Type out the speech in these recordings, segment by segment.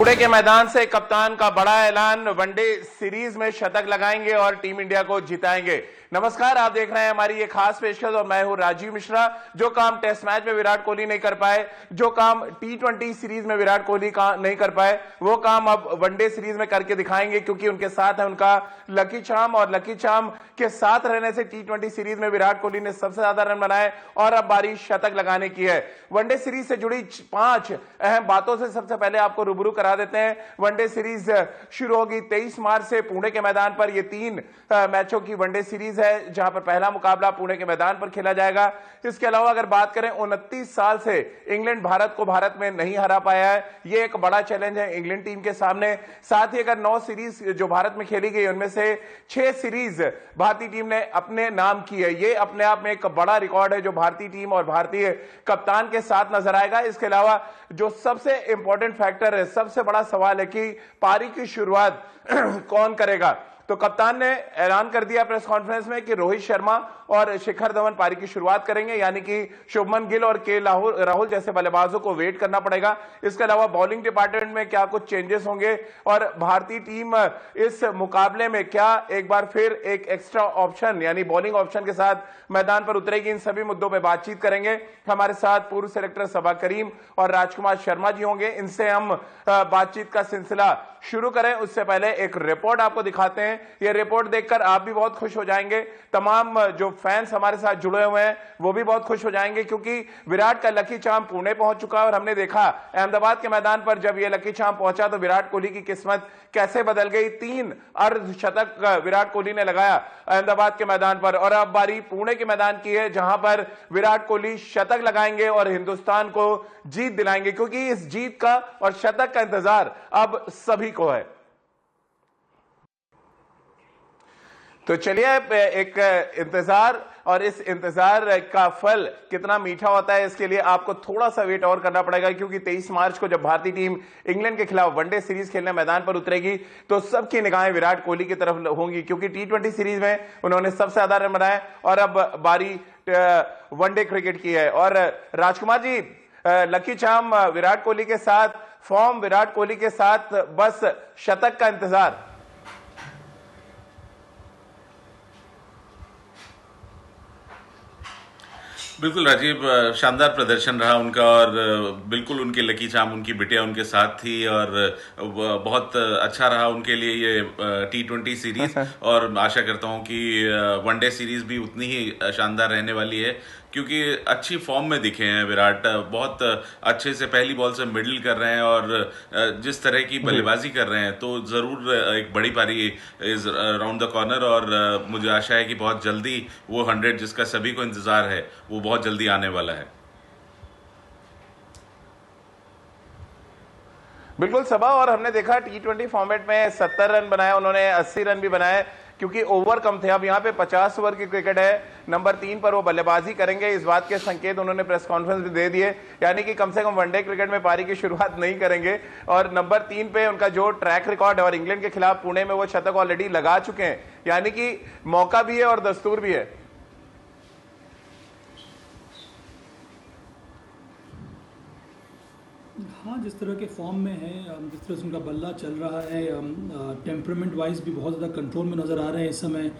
पुणे के मैदान से कप्तान का बड़ा ऐलान, वनडे सीरीज में शतक लगाएंगे और टीम इंडिया को जिताएंगे। नमस्कार, आप देख रहे हैं हमारी ये खास पेशकश और मैं हूं राजीव मिश्रा। जो काम टेस्ट मैच में विराट कोहली नहीं कर पाए, जो काम T20 सीरीज में विराट कोहली नहीं कर पाए, वो काम अब वनडे सीरीज में करके दिखाएंगे, क्योंकि उनके साथ है उनका लकी चार्म, और लकी चार्म के साथ रहने से T20 सीरीज में विराट कोहली ने सबसे ज्यादा रन बनाए और अब बारी शतक लगाने की है। वनडे सीरीज से जुड़ी 5 अहम बातों से सबसे पहले आपको रूबरू करा देते हैं। वनडे सीरीज शुरू होगी 23 मार्च से पुणे के मैदान पर। ये 3 मैचों की वनडे सीरीज है, जहां पर पहला मुकाबला पुणे के मैदान पर खेला जाएगा। इसके अलावा अगर बात करें, 29 साल से इंग्लैंड भारत में नहीं हरा पाया है। ये एक बड़ा चैलेंज है इंग्लैंड टीम के सामने। साथ ही अगर 9 सीरीज जो भारत में खेली गई, उनमें से 6 सीरीज भारतीय टीम ने अपने नाम की है। ये अपने आप में एक बड़ा रिकॉर्ड है जो भारतीय टीम और भारतीय कप्तान के साथ नजर आएगा। इसके अलावा जो सबसे इंपॉर्टेंट फैक्टर है, सबसे बड़ा सवाल है कि पारी की शुरुआत कौन करेगा। तो कप्तान ने ऐलान कर दिया प्रेस कॉन्फ्रेंस में कि रोहित शर्मा और शिखर धवन पारी की शुरुआत करेंगे, यानी कि शुभमन गिल और के राहुल जैसे बल्लेबाजों को वेट करना पड़ेगा। इसके अलावा बॉलिंग डिपार्टमेंट में क्या कुछ चेंजेस होंगे और भारतीय टीम इस मुकाबले में क्या एक बार फिर एक एक्स्ट्रा ऑप्शन यानी बॉलिंग ऑप्शन के साथ मैदान पर उतरेगी, इन सभी मुद्दों पर बातचीत करेंगे। हमारे साथ पूर्व सेलेक्टर सबा करीम और राजकुमार शर्मा जी होंगे। इनसे हम बातचीत का सिलसिला शुरू करें उससे पहले एक रिपोर्ट आपको दिखाते हैं। यह रिपोर्ट देखकर आप भी बहुत खुश हो जाएंगे, तमाम जो फैंस हमारे साथ जुड़े हुए हैं वो भी बहुत खुश हो जाएंगे, क्योंकि विराट का लकी चार्म पुणे पहुंच चुका है और हमने देखा अहमदाबाद के मैदान पर जब यह लकी चार्म पहुंचा तो विराट कोहली की किस्मत कैसे बदल गई। 3 अर्धशतक विराट कोहली ने लगाया अहमदाबाद के मैदान पर, और अब बारी पुणे के मैदान की है, जहां पर विराट कोहली शतक लगाएंगे और हिंदुस्तान को जीत दिलाएंगे, क्योंकि इस जीत का और शतक का इंतजार अब सभी को है। तो चलिए, एक इंतजार, और इस इंतजार का फल कितना मीठा होता है इसके लिए आपको थोड़ा सा वेट और करना पड़ेगा, क्योंकि 23 मार्च को जब भारतीय टीम इंग्लैंड के खिलाफ वनडे सीरीज खेलने मैदान पर उतरेगी तो सबकी निगाहें विराट कोहली की तरफ होंगी, क्योंकि T20 सीरीज में उन्होंने सबसे ज्यादा रन बनाए और अब बारी वनडे क्रिकेट की है। और राजकुमार जी, लकी चार्म विराट कोहली के साथ, फॉर्म विराट कोहली के साथ, बस शतक का इंतजार। बिल्कुल राजीव, शानदार प्रदर्शन रहा उनका और बिल्कुल उनके लकी चार्म उनकी बिटिया उनके साथ थी और बहुत अच्छा रहा उनके लिए ये T20 सीरीज। और आशा करता हूं कि वनडे सीरीज भी उतनी ही शानदार रहने वाली है, क्योंकि अच्छी फॉर्म में दिखे हैं विराट। बहुत अच्छे से पहली बॉल से मिडल कर रहे हैं और जिस तरह की बल्लेबाजी कर रहे हैं, तो ज़रूर एक बड़ी पारी इज राउंड द कॉर्नर। और मुझे आशा है कि बहुत जल्दी वो 100 जिसका सभी को इंतजार है वो बहुत जल्दी आने वाला है। बिल्कुल सबा, और हमने देखा T20 फॉर्मेट में 70 रन बनाए उन्होंने, 80 रन भी बनाए, क्योंकि ओवर कम थे। अब यहाँ पे 50 ओवर की क्रिकेट है, नंबर 3 पर वो बल्लेबाजी करेंगे, इस बात के संकेत उन्होंने प्रेस कॉन्फ्रेंस में दे दिए, यानी कि कम से कम वनडे क्रिकेट में पारी की शुरुआत नहीं करेंगे। और नंबर 3 पे उनका जो ट्रैक रिकॉर्ड है, और इंग्लैंड के खिलाफ पुणे में वो शतक ऑलरेडी लगा चुके हैं, यानी कि मौका भी है और दस्तूर भी है। हाँ, जिस तरह के फॉर्म में है, जिस तरह से उनका बल्ला चल रहा है, टेम्परामेंट वाइज भी बहुत ज़्यादा कंट्रोल में नज़र आ रहे हैं इस समय,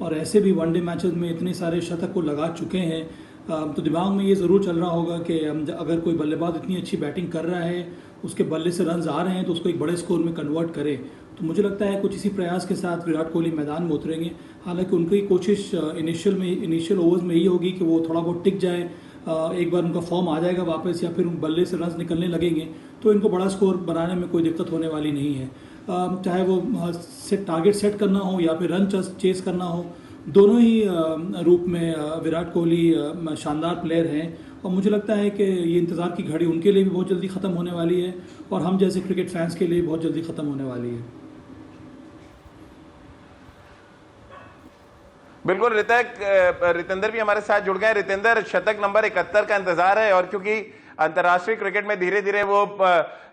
और ऐसे भी वनडे मैचेस में इतने सारे शतक को लगा चुके हैं, तो दिमाग में ये ज़रूर चल रहा होगा कि अगर कोई बल्लेबाज इतनी अच्छी बैटिंग कर रहा है, उसके बल्ले से रन्स आ रहे हैं, तो उसको एक बड़े स्कोर में कन्वर्ट करे। तो मुझे लगता है कुछ इसी प्रयास के साथ विराट कोहली मैदान में उतरेंगे। हालांकि उनकी कोशिश इनिशियल ओवर्स में यही होगी कि वो थोड़ा बहुत टिक जाए, एक बार उनका फॉर्म आ जाएगा वापस या फिर बल्ले से रन्स निकलने लगेंगे तो इनको बड़ा स्कोर बनाने में कोई दिक्कत होने वाली नहीं है। चाहे वो टारगेट सेट करना हो या फिर रन चेस करना हो, दोनों ही रूप में विराट कोहली शानदार प्लेयर हैं, और मुझे लगता है कि ये इंतज़ार की घड़ी उनके लिए भी बहुत जल्दी ख़त्म होने वाली है और हम जैसे क्रिकेट फैंस के लिए बहुत जल्दी ख़त्म होने वाली है। बिल्कुल, रितेंद्र भी हमारे साथ जुड़ गए। रितेंद्र, शतक नंबर 71 का इंतजार है, और क्योंकि अंतर्राष्ट्रीय क्रिकेट में धीरे धीरे वो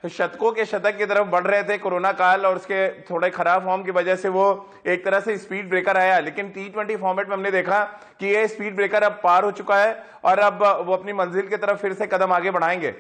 शतकों के शतक की तरफ बढ़ रहे थे, कोरोना काल और उसके थोड़े खराब फॉर्म की वजह से वो एक तरह से स्पीड ब्रेकर आया, लेकिन T20 फॉर्मेट में हमने देखा कि ये स्पीड ब्रेकर अब पार हो चुका है और अब वो अपनी मंजिल की तरफ फिर से कदम आगे बढ़ाएंगे।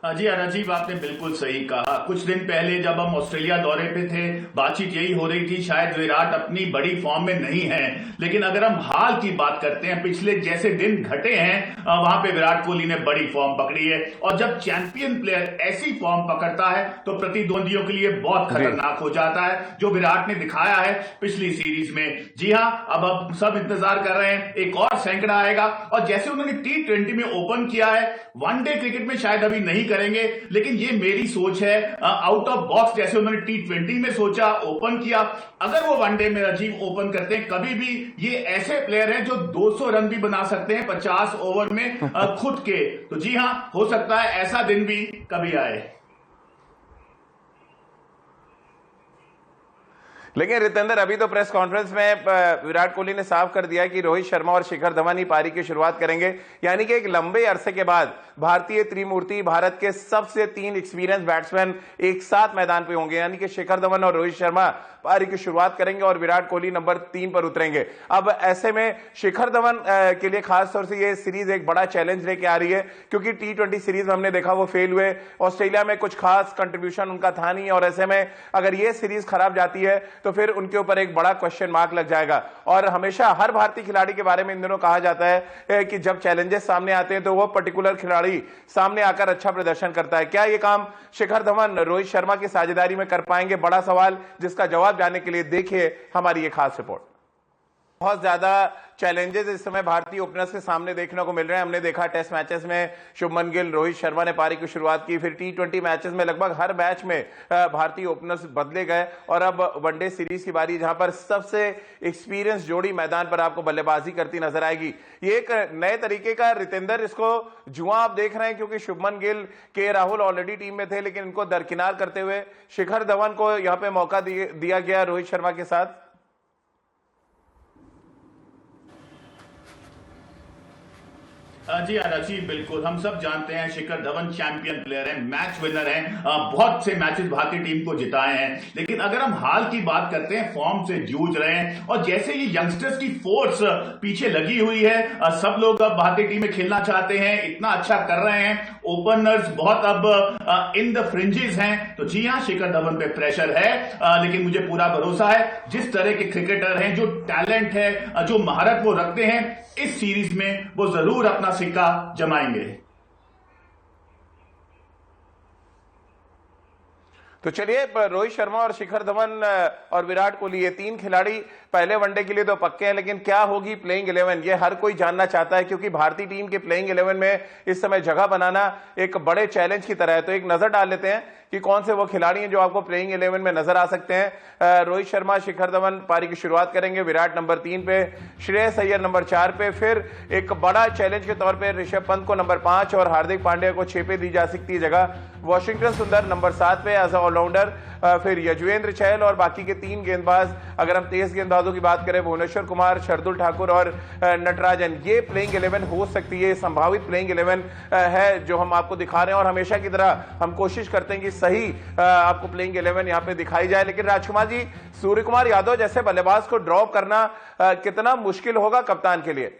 जी राजीव, आपने बिल्कुल सही कहा। कुछ दिन पहले जब हम ऑस्ट्रेलिया दौरे पे थे, बातचीत यही हो रही थी शायद विराट अपनी बड़ी फॉर्म में नहीं है, लेकिन अगर हम हाल की बात करते हैं, पिछले जैसे दिन घटे हैं वहां पे विराट कोहली ने बड़ी फॉर्म पकड़ी है। और जब चैंपियन प्लेयर ऐसी फॉर्म पकड़ता है तो प्रतिद्वंदियों के लिए बहुत खतरनाक हो जाता है, जो विराट ने दिखाया है पिछली सीरीज में। जी हां, अब हम सब इंतजार कर रहे हैं, एक और सैकड़ा आएगा। और जैसे उन्होंने T20 में ओपन किया है, वनडे क्रिकेट में शायद अभी नहीं करेंगे, लेकिन ये मेरी सोच है। आउट ऑफ बॉक्स जैसे उन्होंने T20 में सोचा, ओपन किया, अगर वो वनडे में राजीव ओपन करते हैं कभी भी, ये ऐसे प्लेयर हैं जो 200 रन भी बना सकते हैं 50 ओवर में खुद के। तो जी हां, हो सकता है ऐसा दिन भी कभी आए। लेकिन रितेंद्र, अभी तो प्रेस कॉन्फ्रेंस में विराट कोहली ने साफ कर दिया कि रोहित शर्मा और शिखर धवन ही पारी की शुरुआत करेंगे, यानी कि एक लंबे अरसे के बाद भारतीय त्रिमूर्ति, भारत के सबसे 3 एक्सपीरियंस बैट्समैन एक साथ मैदान पे होंगे, यानी कि शिखर धवन और रोहित शर्मा पारी की शुरुआत करेंगे और विराट कोहली नंबर 3 पर उतरेंगे। अब ऐसे में शिखर धवन के लिए खासतौर से ये सीरीज एक बड़ा चैलेंज लेके आ रही है, क्योंकि T20 सीरीज में हमने देखा वो फेल हुए, ऑस्ट्रेलिया में कुछ खास कंट्रीब्यूशन उनका था नहीं, और ऐसे में अगर ये सीरीज खराब जाती है तो फिर उनके ऊपर एक बड़ा क्वेश्चन मार्क लग जाएगा। और हमेशा हर भारतीय खिलाड़ी के बारे में इन दिनों कहा जाता है कि जब चैलेंजेस सामने आते हैं तो वो पर्टिकुलर खिलाड़ी सामने आकर अच्छा प्रदर्शन करता है। क्या ये काम शिखर धवन रोहित शर्मा की साझेदारी में कर पाएंगे? बड़ा सवाल, जिसका जवाब जानने के लिए देखिए हमारी ये खास रिपोर्ट। बहुत ज्यादा चैलेंजेस इस समय भारतीय ओपनर्स के सामने देखने को मिल रहे हैं। हमने देखा टेस्ट मैचेस में शुभमन गिल, रोहित शर्मा ने पारी की शुरुआत की, फिर T20 मैचेस में लगभग हर मैच में भारतीय ओपनर्स बदले गए, और अब वनडे सीरीज की बारी, जहां पर सबसे एक्सपीरियंस जोड़ी मैदान पर आपको बल्लेबाजी करती नजर आएगी। ये एक नए तरीके का, रितेंद्र, इसको जुआ आप देख रहे हैं, क्योंकि शुभमन गिल, के राहुल ऑलरेडी टीम में थे, लेकिन इनको दरकिनार करते हुए शिखर धवन को यहां पर मौका दिया गया रोहित शर्मा के साथ। जी राजीव, बिल्कुल, हम सब जानते हैं शिखर धवन चैंपियन प्लेयर हैं, मैच विनर हैं, बहुत से मैचेस भारतीय टीम को जिताए हैं। लेकिन अगर हम हाल की बात करते हैं, फॉर्म से जूझ रहे हैं, और जैसे ये यंगस्टर्स की फोर्स पीछे लगी हुई है, सब लोग अब भारतीय टीम में खेलना चाहते हैं, इतना अच्छा कर रहे हैं, ओपनर्स बहुत अब इन द फ्रिंजेस हैं। तो जी हां, शिखर धवन पे प्रेशर है, लेकिन मुझे पूरा भरोसा है, जिस तरह के क्रिकेटर हैं, जो टैलेंट है, जो महारत वो रखते हैं, इस सीरीज में वो जरूर अपना सिक्का जमाएंगे। तो चलिए, रोहित शर्मा और शिखर धवन और विराट कोहली, ये 3 खिलाड़ी पहले वनडे के लिए तो पक्के हैं, लेकिन क्या होगी प्लेइंग 11, ये हर कोई जानना चाहता है, क्योंकि भारतीय टीम के प्लेइंग 11 में इस समय जगह बनाना एक बड़े चैलेंज की तरह है। तो एक नजर डाल लेते हैं कि कौन से वो खिलाड़ी हैं जो आपको प्लेइंग 11 में नजर आ सकते हैं। रोहित शर्मा, शिखर धवन पारी की शुरुआत करेंगे, विराट नंबर 3 पे, श्रेयस अय्यर नंबर 4 पे, फिर एक बड़ा चैलेंज के तौर पे ऋषभ पंत को नंबर 5 और हार्दिक पांड्या को 6 पे दी जा सकती है जगह, वॉशिंगटन सुंदर नंबर 7 पे एज ऑलराउंडर, फिर यजुवेंद्र चहल और बाकी के 3 गेंदबाज। अगर हम तेज गेंदबाजों की बात करें, भुवनेश्वर कुमार, शार्दुल ठाकुर और नटराजन, ये प्लेइंग 11 हो सकती है, संभावित प्लेइंग 11 है जो हम आपको दिखा रहे हैं, और हमेशा की तरह हम कोशिश करते हैं कि सही आपको प्लेइंग 11 यहां पे दिखाई जाए। लेकिन राजकुमार जी, सूर्य कुमार यादव जैसे बल्लेबाज को ड्रॉप करना कितना मुश्किल होगा कप्तान के लिए?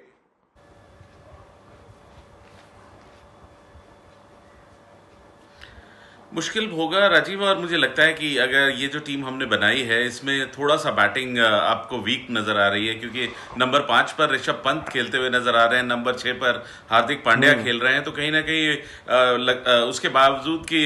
मुश्किल होगा राजीव, और मुझे लगता है कि अगर ये जो टीम हमने बनाई है इसमें थोड़ा सा बैटिंग आपको वीक नजर आ रही है, क्योंकि नंबर 5 पर ऋषभ पंत खेलते हुए नजर आ रहे हैं, नंबर 6 पर हार्दिक पांड्या खेल रहे हैं, तो कहीं ना कहीं उसके बावजूद कि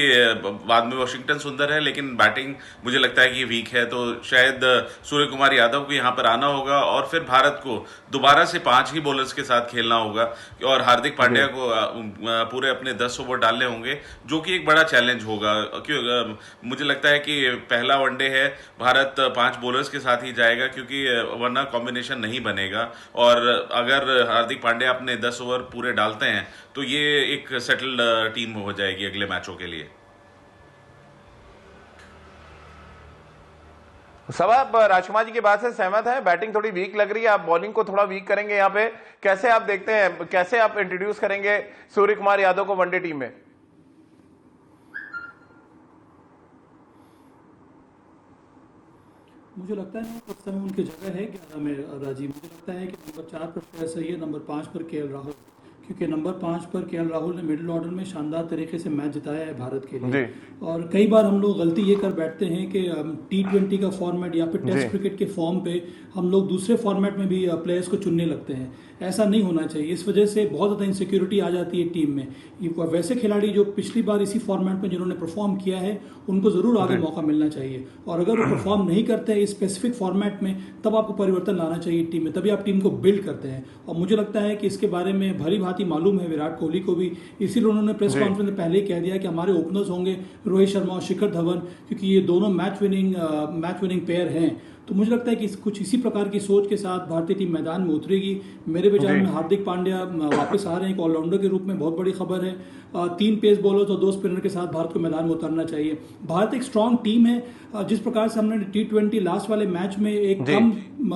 बाद में वॉशिंगटन सुंदर है, लेकिन बैटिंग मुझे लगता है कि वीक है। तो शायद सूर्य कुमार यादव को यहाँ पर आना होगा, और फिर भारत को दोबारा से 5 ही बॉलर्स के साथ खेलना होगा, और हार्दिक पांड्या को पूरे अपने 10 ओवर डालने होंगे, जो कि एक बड़ा चैलेंज होगा। क्यों मुझे लगता है कि पहला वनडे है, भारत 5 बॉलर्स के साथ ही जाएगा, क्योंकि वरना कॉम्बिनेशन नहीं बनेगा। और अगर हार्दिक पांड्या अपने 10 ओवर पूरे डालते हैं तो ये एक सेटल्ड टीम हो जाएगी अगले मैचों के लिए। सब आप राजकुमार जी की बात से सहमत हैं? बैटिंग थोड़ी वीक लग रही है, आप बॉलिंग को थोड़ा वीक करेंगे यहाँ पे, कैसे आप देखते हैं, कैसे आप इंट्रोड्यूस करेंगे सूर्य कुमार यादव को वनडे टीम में? मुझे लगता है उस समय उनकी जगह है 11 में राजीव। मुझे लगता है कि नंबर 4 पर श्रेयस अय्यर, नंबर 5 पर KL राहुल, क्योंकि नंबर 5 पर केएल राहुल ने मिडिल ऑर्डर में शानदार तरीके से मैच जिताया है भारत के लिए। और कई बार हम लोग गलती ये कर बैठते हैं कि T20 का फॉर्मेट या फिर टेस्ट क्रिकेट के फॉर्म पे हम लोग दूसरे फॉर्मेट में भी प्लेयर्स को चुनने लगते हैं। ऐसा नहीं होना चाहिए, इस वजह से बहुत ज़्यादा इनसिक्योरिटी आ जाती है टीम में। वैसे खिलाड़ी जो पिछली बार इसी फॉर्मेट में जिन्होंने परफॉर्म किया है उनको ज़रूर आगे मौका मिलना चाहिए, और अगर वो परफॉर्म नहीं करते हैं इस स्पेसिफिक फॉर्मेट में तब आपको परिवर्तन लाना चाहिए टीम में, तभी आप टीम को बिल्ड करते हैं। और मुझे लगता है कि इसके बारे में भली भांति मालूम है विराट कोहली को भी, इसीलिए उन्होंने प्रेस कॉन्फ्रेंस में पहले ही कह दिया कि हमारे ओपनर्स होंगे रोहित शर्मा और शिखर धवन, क्योंकि ये दोनों मैच विनिंग पेयर हैं। तो मुझे लगता है कि कुछ इसी प्रकार की सोच के साथ भारतीय टीम मैदान में उतरेगी। मेरे विचार में हार्दिक पांड्या वापस आ रहे हैं एक ऑलराउंडर के रूप में, बहुत बड़ी खबर है। 3 पेस बॉलर्स और 2 स्पिनर के साथ भारत को मैदान में उतरना चाहिए। भारत एक स्ट्रांग टीम है, जिस प्रकार से हमने T20 लास्ट वाले मैच में एक कम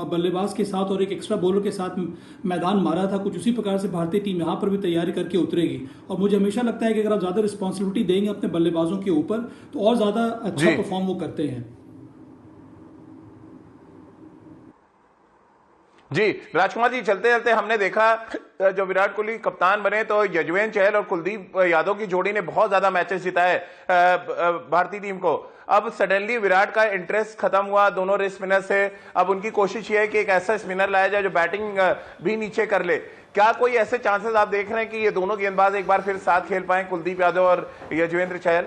बल्लेबाज के साथ और एक एक्स्ट्रा बॉलर के साथ मैदान मारा था, कुछ उसी प्रकार से भारतीय टीम यहाँ पर भी तैयारी करके उतरेगी। और मुझे हमेशा लगता है कि अगर आप ज़्यादा रिस्पॉन्सिबिलिटी देंगे अपने बल्लेबाजों के ऊपर तो और ज़्यादा अच्छा परफॉर्म वो करते हैं। जी राजकुमार जी, चलते चलते हमने देखा जो विराट कोहली कप्तान बने तो यजुवेंद्र चहल और कुलदीप यादव की जोड़ी ने बहुत ज्यादा मैचेस जिताए भारतीय टीम को। अब सडनली विराट का इंटरेस्ट खत्म हुआ दोनों रेस स्पिनर से। अब उनकी कोशिश ये है कि एक ऐसा स्पिनर लाया जाए जो बैटिंग भी नीचे कर ले। क्या कोई ऐसे चांसेस आप देख रहे हैं कि ये दोनों गेंदबाज एक बार फिर साथ खेल पाए, कुलदीप यादव और यजुवेंद्र चहल?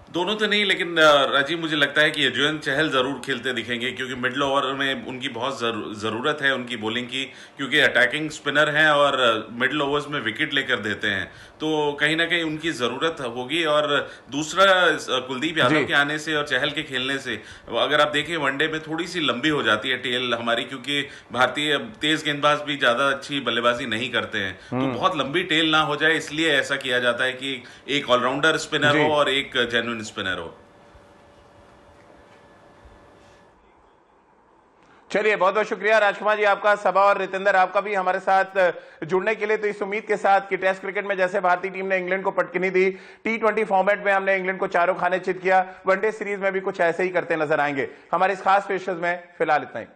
दोनों तो नहीं, लेकिन राजीव मुझे लगता है कि यजुवेंद्र चहल जरूर खेलते दिखेंगे, क्योंकि मिडिल ओवर में उनकी बहुत ज़रूरत है उनकी बॉलिंग की, क्योंकि अटैकिंग स्पिनर हैं और मिडिल ओवर्स में विकेट लेकर देते हैं, तो कहीं ना कहीं उनकी ज़रूरत होगी। और दूसरा, कुलदीप यादव के आने से और चहल के खेलने से अगर आप देखें वनडे में थोड़ी सी लंबी हो जाती है टेल हमारी, क्योंकि भारतीय तेज गेंदबाज भी ज़्यादा अच्छी बल्लेबाजी नहीं करते हैं, तो बहुत लंबी टेल ना हो जाए इसलिए ऐसा किया जाता है कि एक ऑलराउंडर स्पिनर हो और एक जेन्युइन स्पिनर हो। चलिए, बहुत बहुत शुक्रिया राजकुमार जी आपका, सबा और रितेंद्र आपका भी हमारे साथ जुड़ने के लिए। तो इस उम्मीद के साथ कि टेस्ट क्रिकेट में जैसे भारतीय टीम ने इंग्लैंड को पटकनी दी, T20 फॉर्मेट में हमने इंग्लैंड को चारों खाने चित किया, वनडे सीरीज में भी कुछ ऐसे ही करते नजर आएंगे। हमारे इस खास पेशकश में फिलहाल इतना ही।